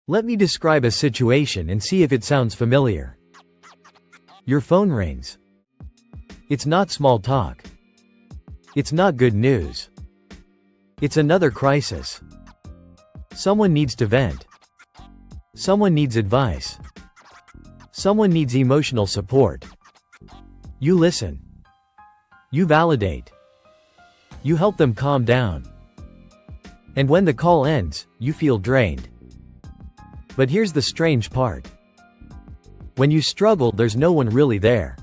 Let me describe a situation and see if it sounds familiar. Your phone rings. It's not small talk. It's not good news. It's another crisis. Someone needs to vent. Someone needs advice. Someone needs emotional support. You listen. You validate. You help them calm down. And when the call ends, you feel drained. But here's the strange part. When you struggle, there's no one really there.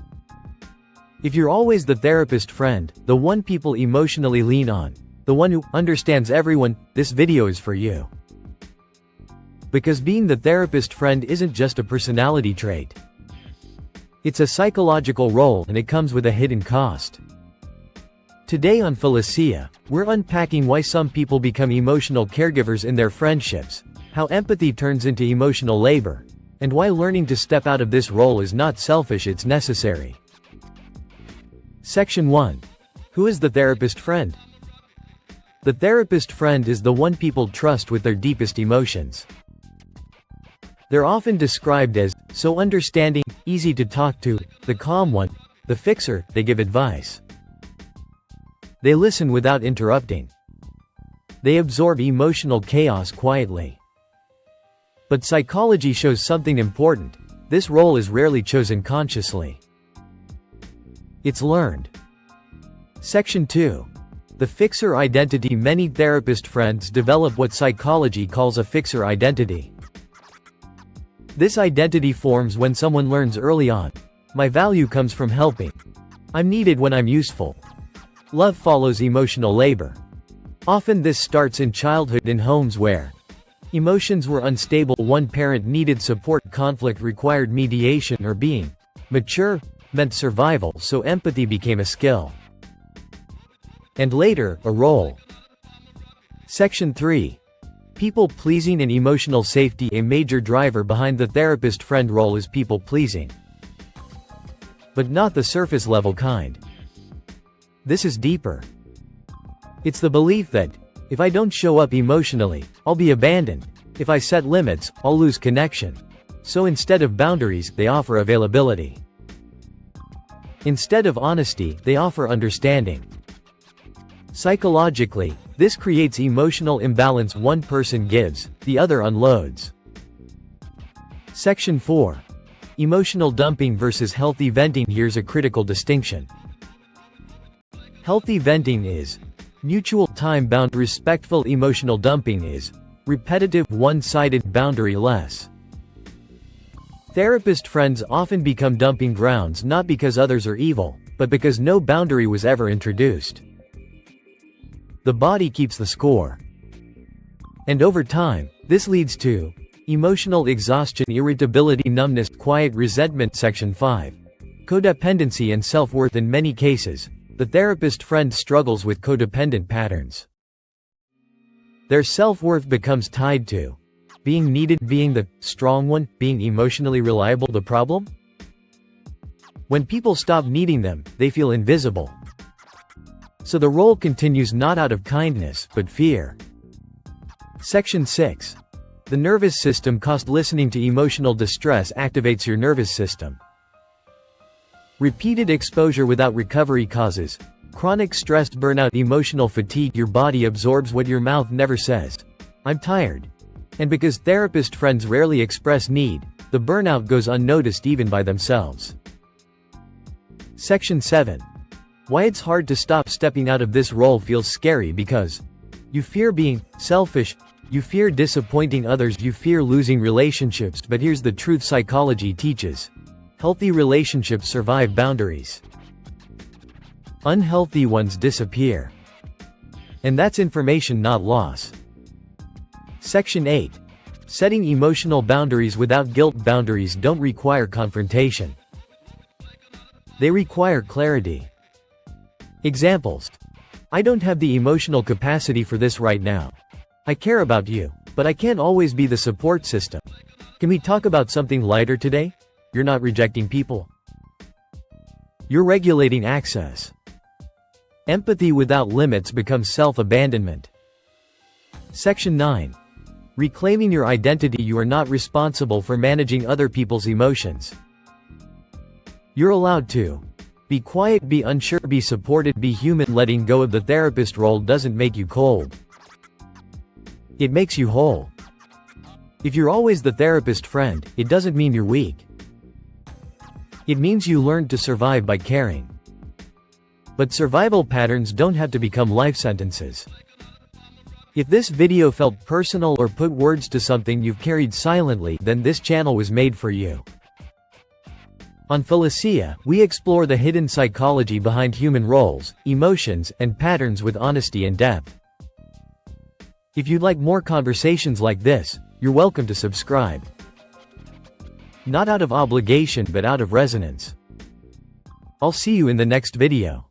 If you're always the therapist friend, the one people emotionally lean on, the one who understands everyone, this video is for you. Because being the therapist friend isn't just a personality trait. It's a psychological role, and it comes with a hidden cost. Today on Philosya, we're unpacking why some people become emotional caregivers in their friendships, how empathy turns into emotional labor, and why learning to step out of this role is not selfish, it's necessary. Section 1. Who is the therapist friend? The therapist friend is the one people trust with their deepest emotions. They're often described as so understanding, easy to talk to, the calm one, the fixer. They give advice. They listen without interrupting. They absorb emotional chaos quietly. But psychology shows something important. This role is rarely chosen consciously. It's learned. Section 2. The fixer identity. Many therapist friends develop what psychology calls a fixer identity. This identity forms when someone learns early on, my value comes from helping. I'm needed when I'm useful. Love follows emotional labor. Often this starts in childhood in homes where emotions were unstable, one parent needed support, conflict required mediation, or being mature meant survival, so empathy became a skill. And later, a role. Section 3. People-pleasing and emotional safety. A major driver behind the therapist friend role is people-pleasing. But not the surface-level kind. This is deeper. It's the belief that, if I don't show up emotionally, I'll be abandoned. If I set limits, I'll lose connection. So instead of boundaries, they offer availability. Instead of honesty, they offer understanding. Psychologically, this creates emotional imbalance. One person gives, the other unloads. Section 4. Emotional dumping versus healthy venting. Here's a critical distinction. Healthy venting is mutual, time-bound, respectful. Emotional dumping is repetitive, one-sided, boundary-less. Therapist friends often become dumping grounds not because others are evil, but because no boundary was ever introduced. The body keeps the score. And over time, this leads to emotional exhaustion, irritability, numbness, quiet resentment. Section 5. Codependency and self-worth. In many cases, the therapist friend struggles with codependent patterns. Their self-worth becomes tied to being needed, being the strong one, being emotionally reliable. The problem? When people stop needing them, they feel invisible. So the role continues not out of kindness, but fear. Section 6. The nervous system cost. Listening to emotional distress activates your nervous system. Repeated exposure without recovery causes chronic stress, burnout, emotional fatigue. Your body absorbs what your mouth never says. I'm tired. And because therapist friends rarely express need, the burnout goes unnoticed even by themselves. Section 7. Why it's hard to stop. Stepping out of this role feels scary because you fear being selfish, you fear disappointing others, you fear losing relationships. But here's the truth psychology teaches. Healthy relationships survive boundaries. Unhealthy ones disappear. And that's information, not loss. Section 8. Setting emotional boundaries without guilt. Boundaries don't require confrontation. They require clarity. Examples. I don't have the emotional capacity for this right now. I care about you, but I can't always be the support system. Can we talk about something lighter today? You're not rejecting people. You're regulating access. Empathy without limits becomes self-abandonment. Section 9. Reclaiming your identity. You are not responsible for managing other people's emotions. You're allowed to be quiet, be unsure, be supported, be human. Letting go of the therapist role doesn't make you cold. It makes you whole. If you're always the therapist friend, it doesn't mean you're weak. It means you learned to survive by caring. But survival patterns don't have to become life sentences. If this video felt personal or put words to something you've carried silently, then this channel was made for you. On Philosya, we explore the hidden psychology behind human roles, emotions, and patterns with honesty and depth. If you'd like more conversations like this, you're welcome to subscribe. Not out of obligation but out of resonance. I'll see you in the next video.